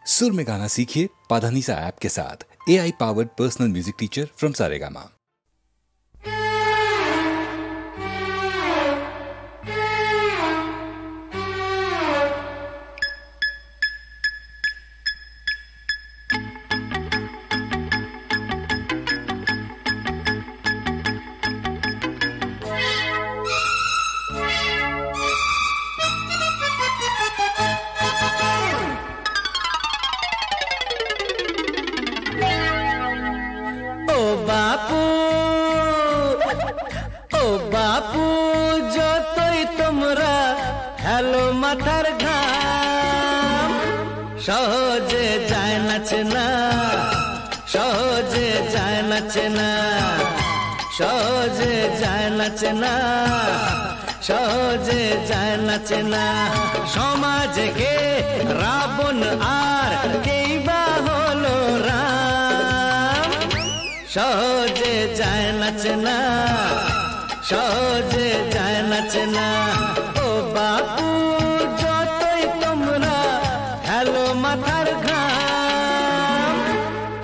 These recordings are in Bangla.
सुर में गाना सीखिए पाधानीसा ऐप के साथ। AI powered personal music teacher from Saregama. বাপু যতই তোমরা হেলো মাথার ঘাম সহজে যায় নাচে না, সহজে যায় নাচে না, সহজে যায় নাচে না, সহজে যায় নাচে না। সমাজে কে রাবণ আর কেই বা হলো রাম, সহজে যায় নাচে না, সহজে যায় নাচে না। ও বাপু যতই তোমরা হেলো মাথার ঘাম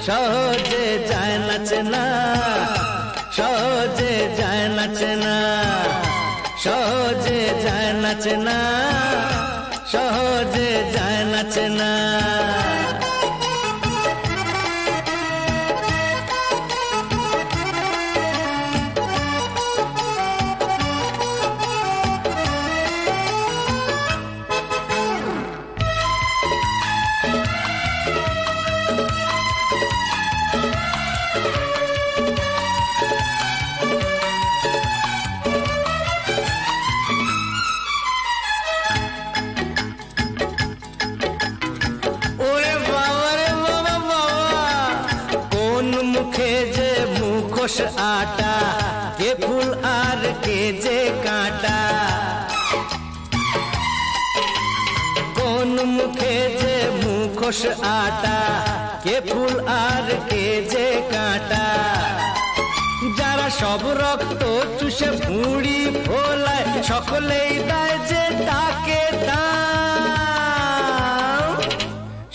সহজে যায় নাচে না, সহজে যায় নাচে না, সহজে যায় নাচে না, সহজে যায় নাচে না। आटा के फूल आर के जे कांटा, कौन मुखे जे मुखोश आटा के फूल आर के जे कांटा। যারা সব রক্ত চুষে ভুঁড়ি ফোলায় সকলেই দেয় যে তাকে দাম,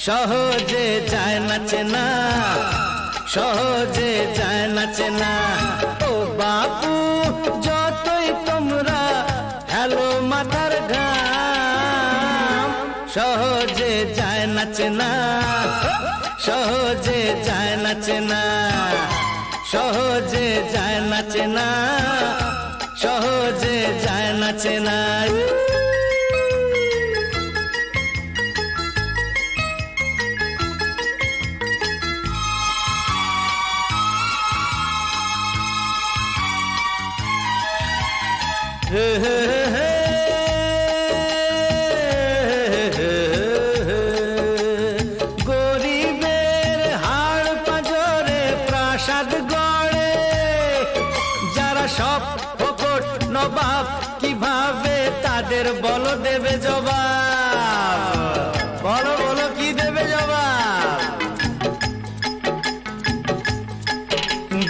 সহজে যায় নাচে না, সহজে যায় নাচে না। ও বাপু যতই তোমরা হেলো মাথার ঘাম সহজে যায় নাচে না, সহজে যায় নাচে না, সহজে যায় নাচে না, সহজে যায় নাচে না। গরিবের হাড় পাঁজরে প্রাসাদ গড়ে, যারা সব ফকট নবাব কিভাবে তাদের বলো দেবে জবাব, বলো বলো কি দেবে জবাব।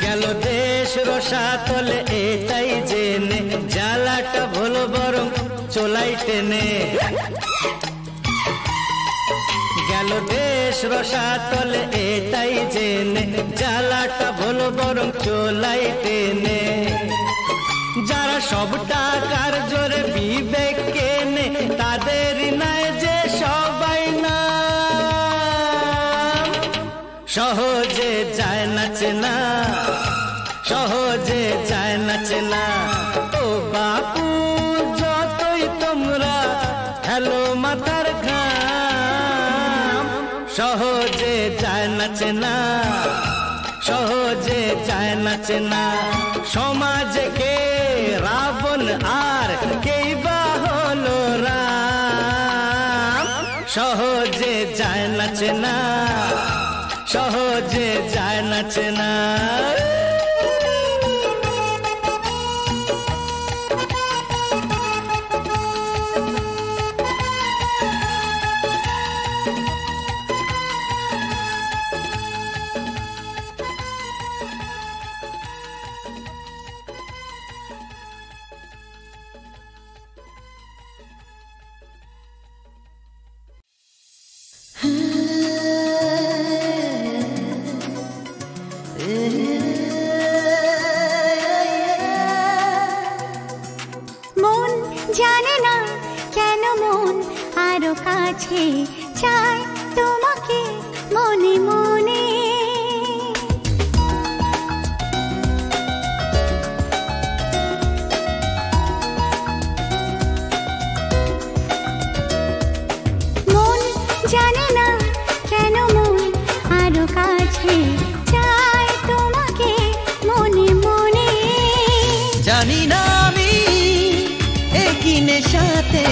গেল দেশ রসাতলে এটাই জেনে জ্বালাটা ভুলো বরং চোলাই টেনে, গেল দেশ রসাতলে এটাই জেনে জ্বালাটা ভুলো বরং চোলাই টেনে। যারা সব টাকার জোরে বিবেক কেনে তাদের নাই যে সবাই না, সহজে যায় নাচে না, সহজে যায় নাচে না। ও বাপু যতই তোমরা হেলো মাথার ঘাম সহজে যায় নাচে না, সহজে যায় নাচে না। সমাজে কে রাবণ আর কেই বা হলো রাম, সহজে যায় নাচে না, সহজে যায় নাচে না। কাছে চাই তোমাকে মনে মনে জানি না আমি একই নেশাতে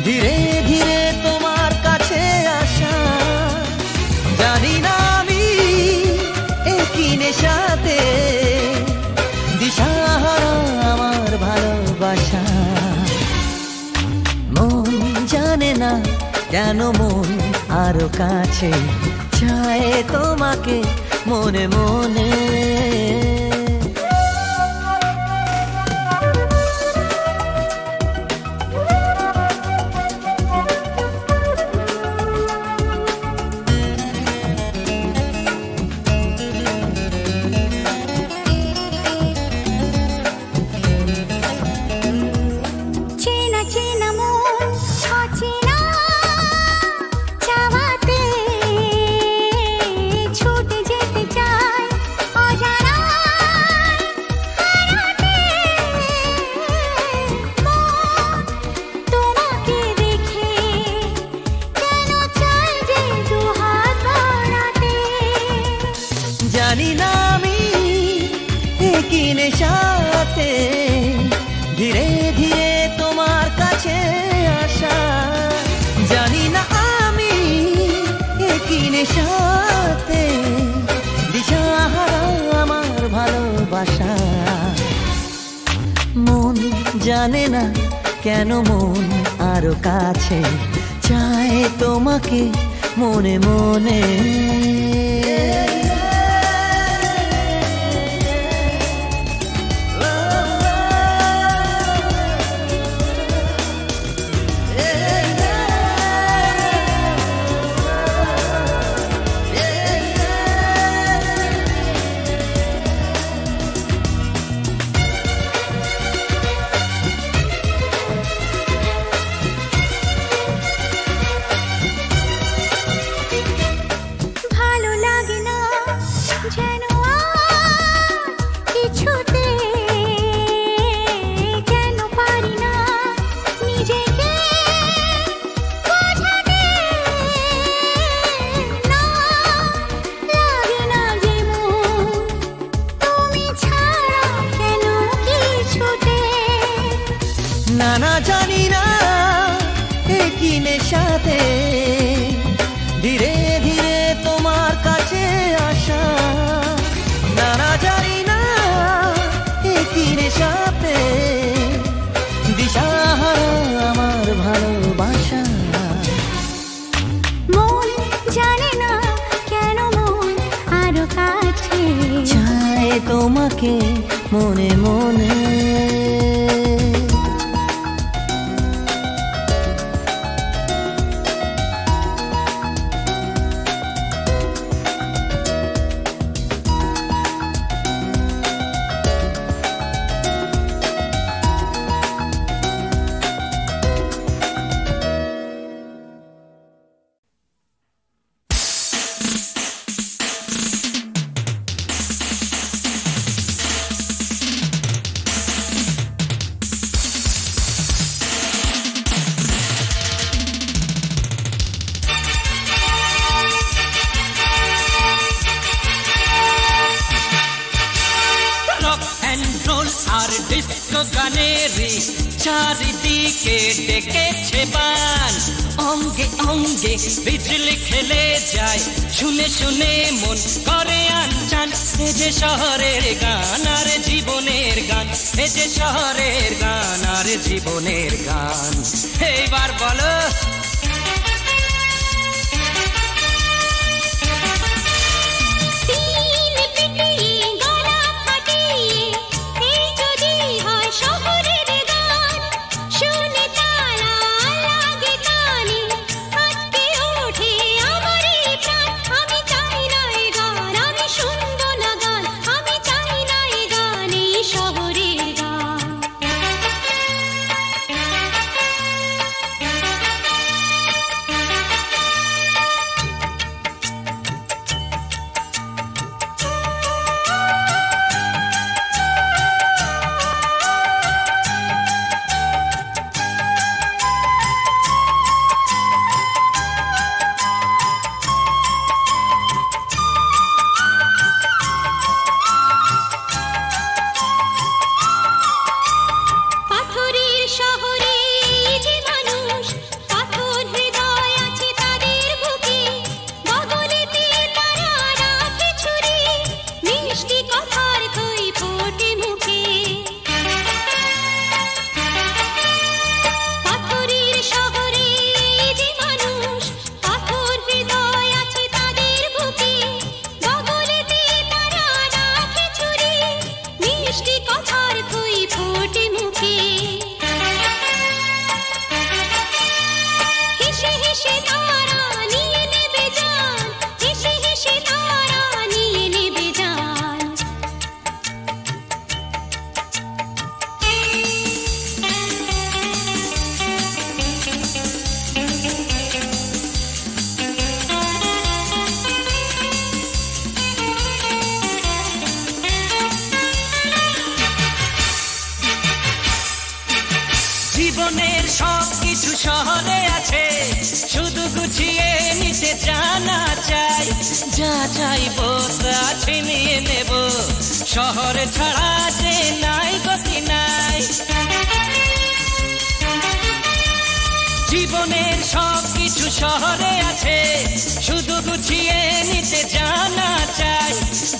ধীরে ধীরে তোমার কাছে আসা জানি না আমি একই নেশাতে দিশাহারা আমার ভালোবাসা মন জানে না কেন মন আরো কাছে চায় তোমাকে মনে মনে জানি না আমি একই নেশাতে ধীরে ধীরে তোমার কাছে আসা জানি না আমি একই নেশাতে দিশাহারা আমার ভালোবাসা মন জানে না কেন মন আরো কাছে চায় তোমাকে মনে মনে না জানি না একই নেশাতে ধীরে ধীরে তোমার কাছে আসা না জানি না একই নেশাতে দিশাহারা আমার ভালোবাসা মন জানে না কেন মন আরো কাছে চায় তোমাকে মনে মনে গানেরি চারিদিকে ডেকেছে বান অঙ্গে অঙ্গে বিজলি খেলে যায় শুনে শুনে মন করে আনচান এ যে শহরের গান আর জীবনের গান এ যে শহরের গান আর জীবনের গান এইবার বলো শহরে আছে, শুধু গুছিয়ে নিতে জানা চাই। যা চাইবো তা ছিনিয়ে নেব, শহরে ছাড়া যে নাই গতি নাই। জীবনের সব কিছু শহরে আছে, শুধু গুছিয়ে নিতে জানা চাই।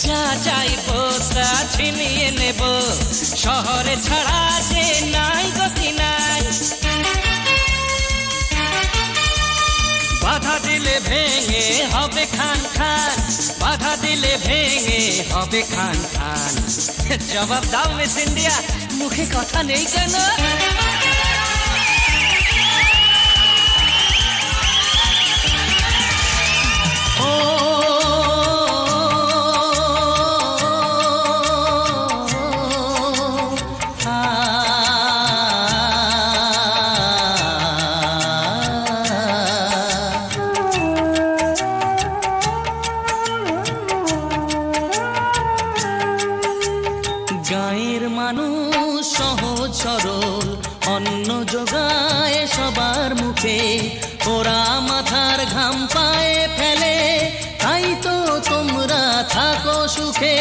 যা চাইবো তা ছিনিয়ে নেব, শহরে ছাড়া যে নাই গতি নাই। বাধা দিলে ভেঙে হবে খান খান, বাধা দিলে ভেঙে হবে খান খান। জবাব দাও মিস ইন্ডিয়া, মুখে কথা নেই কেন? গাঁয়ের মানুষ সহজ সরল, অন্ন যোগায় সবার মুখে। ওরা মাথার ঘাম পায়ে ফেলে, তাই তো তোমরা থাকো সুখে।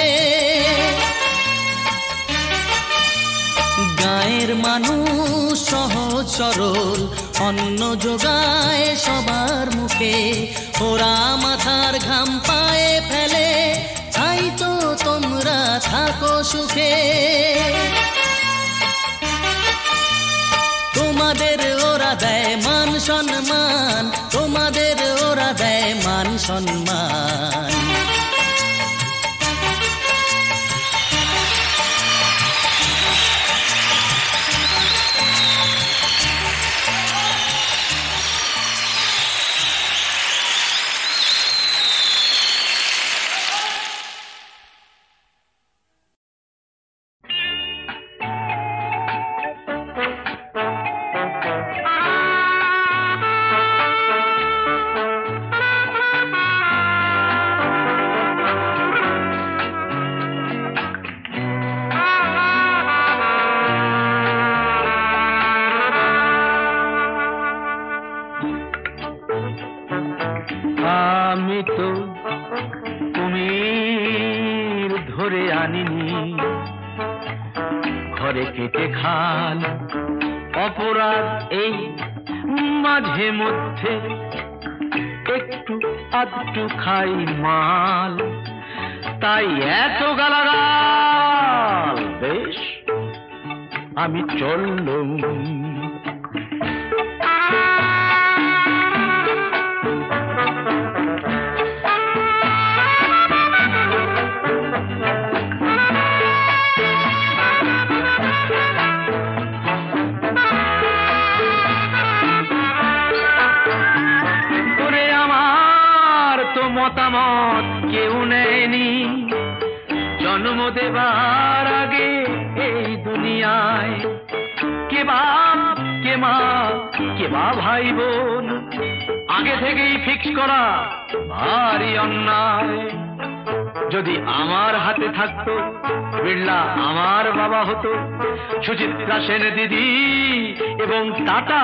গাঁয়ের মানুষ সহজ সরল, অন্ন যোগায় সবার মুখে। ওরা মাথার ঘাম পায়ে ফেলে, তাই তো তোমরা থাকো সুখে। তোমাদের ওরা দেয় মান সম্মান, তোমাদের ওরা দেয় মান সম্মান। আমি তো কুমির ধরে আনিনি, ঘরে কেটে খাল। অপরাধ এই মাঝে মধ্যে একটু আধটু খাই মাল, তাই এত গালাগাল। বেশ আমি চললুম। মতামত কেউ নেয়নি, জন্ম দেবার আগে এই দুনিয়ায়। কে বাপ কে মা কে বা ভাই বোন, আগে থেকেই ফিক্স করা ভারী অন্যায়। যদি আমার হাতে থাকতো, বিড়লা আমার বাবা হতো, সুচিত্রা সেন দিদি এবং টাটা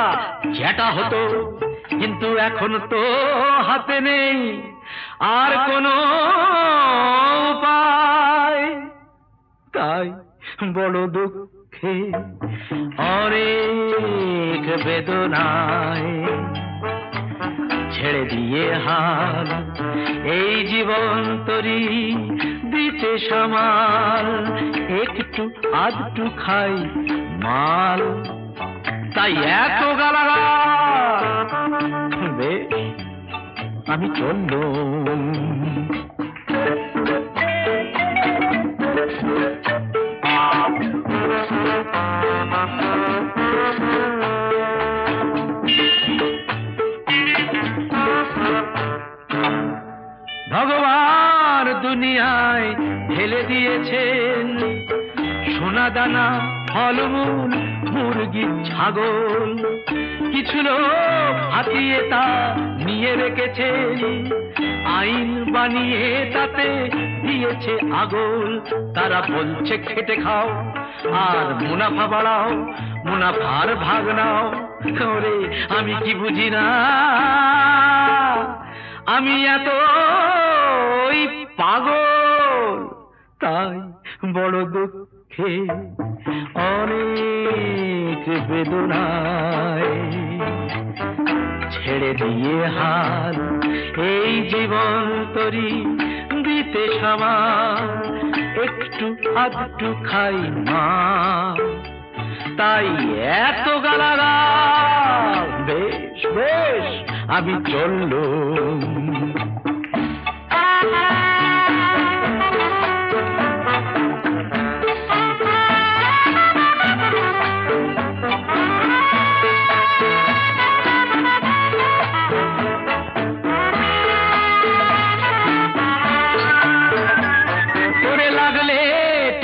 জ্যাঠা হতো। কিন্তু এখন তো হাতে নেই আর কোনো উপায়, তাই বড় দুঃখে অনেক বেদনায় ছেড়ে দিয়ে হাল এই জীবন তরি দিতে সামাল। একটু আধটু খাই মাল, তাই এত গালাগাল। বেশ আমি চললুম। ভগবান দুনিয়ায় ঢেলে দিয়েছেন সোনা দানা, ফলমূল, মুরগি, ছাগল। কিছু লোক হাতিয়ে তা নিয়ে রেখেছেন, আইন বানিয়ে তাতে দিয়েছে আগল। তারা বলছে খেটে খাও আর মুনাফা বাড়াও, মুনাফার ভাগ নাও। ওরে আমি কি বুঝি না, আমি এত পাগল, তাই বড় দুঃখে অনেক বেদনায় ছেড়ে দিয়ে হাল এই জীবন তরি দিতে সমান একটু আধটু খাই মা, তাই এত গালাগাল। বেশ বেশ আমি চললুম।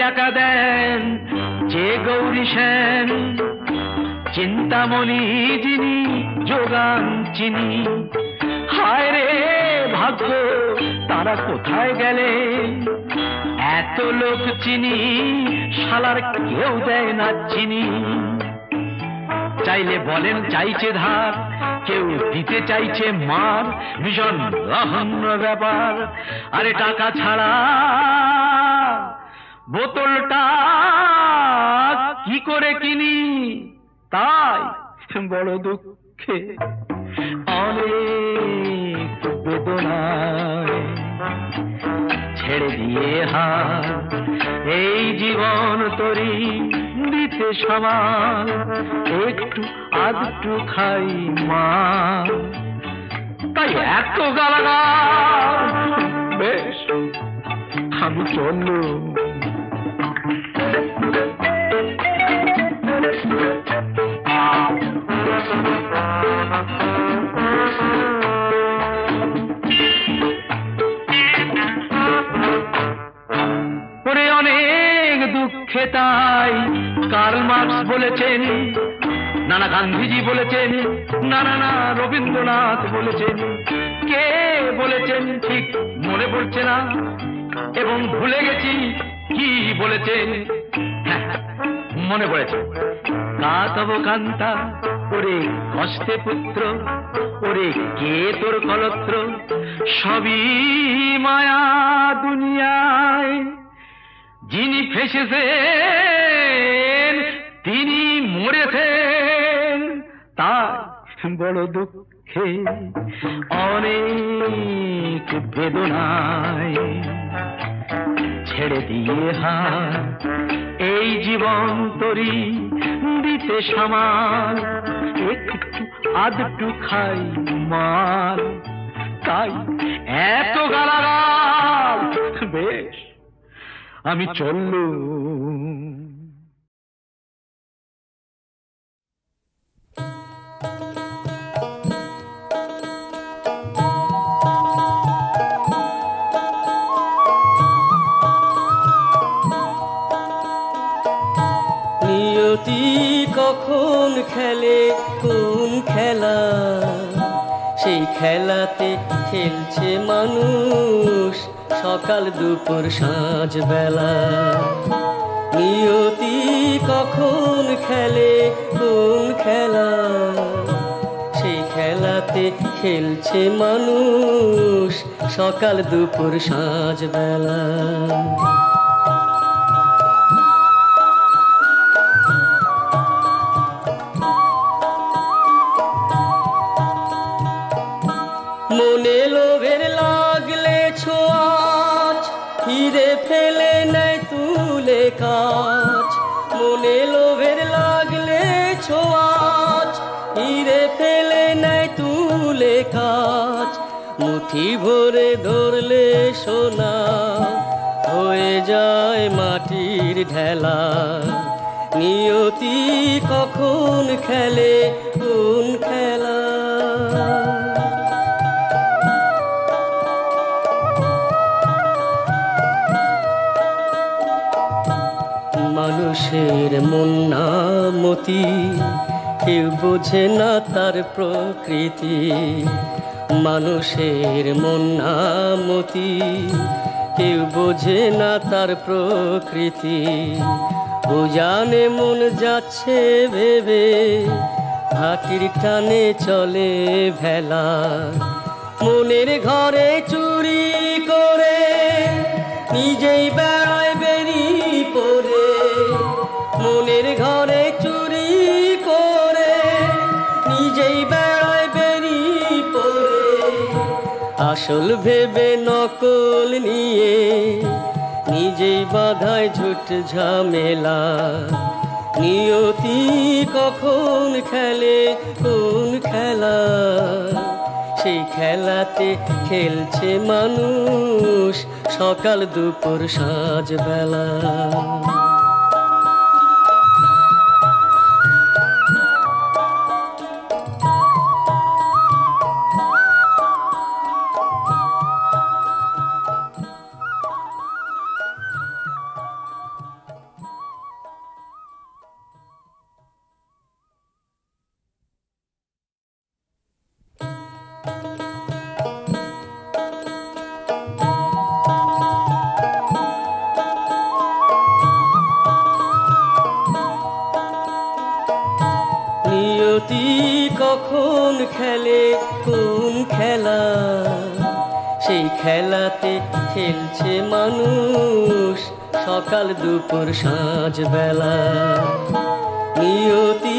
টাকা দেন যে গৌরী সেন, চিন্তামণি যিনি যোগান চিনি, হায় রে ভাগ্য তারা কোথায় গেলে, এত লোক চিনি শালার কেউ দেয় না চিনি। চাইলে বলেন চাইছে ধার, কেউ দিতে চাইছে মার, ভীষণ রহস্য ব্যাপার। আরে টাকা ছাড়া বোতলটা কি করে কিনি, তাই বড় দুঃখে অনেক বেদনায় ছেড়ে দিয়ে হাত এই জীবন তরি দিতে সমান একটু আধটু খাই মা, তাই এত গালাগাল। বেশ আমি চললুম। পরে অনেক দুঃখে তাই কার্ল মার্কস বলেছেন, নানা গান্ধীজি বলেছেন, নানা রবীন্দ্রনাথ বলেছেন, কে বলেছেন ঠিক মনে পড়ছে না, এবং ভুলে গেছি কি বলেছেন। মনে পড়েছে, কাতব কান্তা ওরে কষ্টে পুত্র, ওরে কে তোর কলত্র, সবই মায়া দুনিয়ায়, যিনি ফেসেছেন তিনি মরেছেন, তাই বড় দুঃখে অনেক বেদনায় ছেড়ে দিয়ে হাত এই জীবন তরি দিতে সমান একটু আধটু খাই মার, তাই এত গালাগাল। বেশ আমি চললুম। নিয়তি কখন খেলে কোন খেলা, সেই খেলাতে খেলছে মানুষ সকাল দুপুর সাঁঝ বেলা। নিয়তি কখন খেলে কোন খেলা, সেই খেলাতে খেলছে মানুষ সকাল দুপুর সাঁঝ বেলা। মনে লোভের লাগলে ছোঁয়াচ হিরে ফেলে নেয় তুলে কাজ, মনে লোভের লাগলে ছোঁয়াচ হিরে ফেলে নেয় তুলে কাজ। মুঠি ভরে ধরলে সোনা হয়ে যায় মাটির ঢেলা। নিয়তি কখন খেলে কোন খেলা, মানুষের মন না মতি, কেউ বোঝে না তার প্রকৃতি। মানুষের মন না মতি, কেউ বোঝে না তার প্রকৃতি। ও জানে মন যাচ্ছে ভেবে হাতির টানে চলে ভেলা মনের ঘরে চুরি করে নিজেই বেড়ায় বেরি পরে মনের ঘরে চুরি করে নিজেই বেড়ায় বেরি পরে আসল ভেবে নকল নিয়ে নিজেই বাধায় ঝুট ঝামেলা নিয়তি কখন খেলে কোন খেলা সেই খেলাতে খেলছে মানুষ সকাল দুপুর সাঁঝ বেলা নিয়তি কখন খেলে কোন খেলা সেই খেলাতে খেলছে মানুষ সকাল দুপুর সাঁঝ বেলা নিয়তি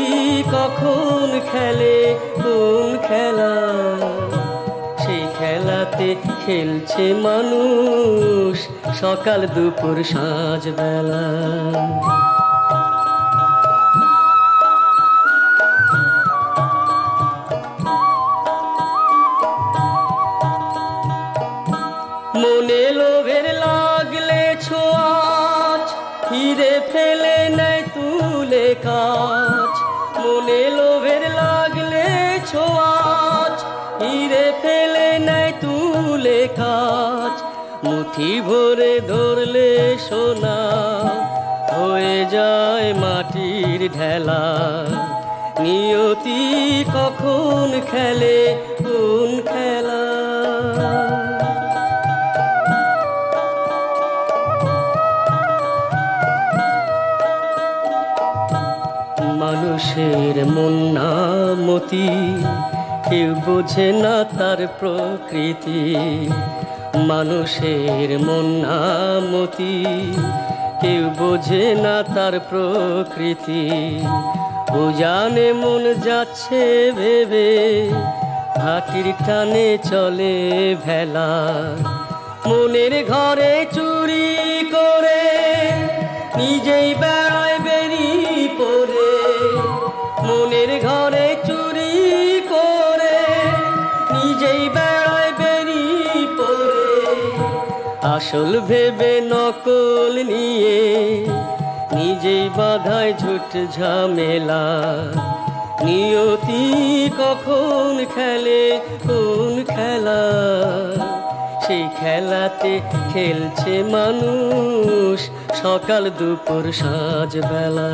কখন খেলে কোন খেলা সেই খেলাতে খেলছে মানুষ সকাল দুপুর সাঁঝ বেলা মনে লোভের লাগলে ছোঁয়াচ হিরে ফেলে নেয় তুলে কাজ মনে লোভের লাগলে ছোঁয়াচ হিরে ফেলে নেয় তুলে কাজ মুঠি ভরে ধরলে সোনা হয়ে যায় মাটির ঢেলা নিয়তি কখন খেলে কোন খেলা মানুষের মন না মতি কেউ বোঝে না তার প্রকৃতি মানুষের মন না মতি কেউ বোঝে না তার প্রকৃতি ও জানে মন যাচ্ছে ভেবে হাতির টানে চলে ভেলা মনের ঘরে চুরি করে নিজেই বেড়ায় বেরি পরে মনের ঘরে চুরি করে নিজেই বেড়ায় বেরি পরে আসল ভেবে নকল নিয়ে নিজেই বাধায় ঝুট ঝামেলা নিয়তি কখন খেলে কোন খেলা সেই খেলাতে খেলছে মানুষ সকাল দুপুর সাঁঝ বেলা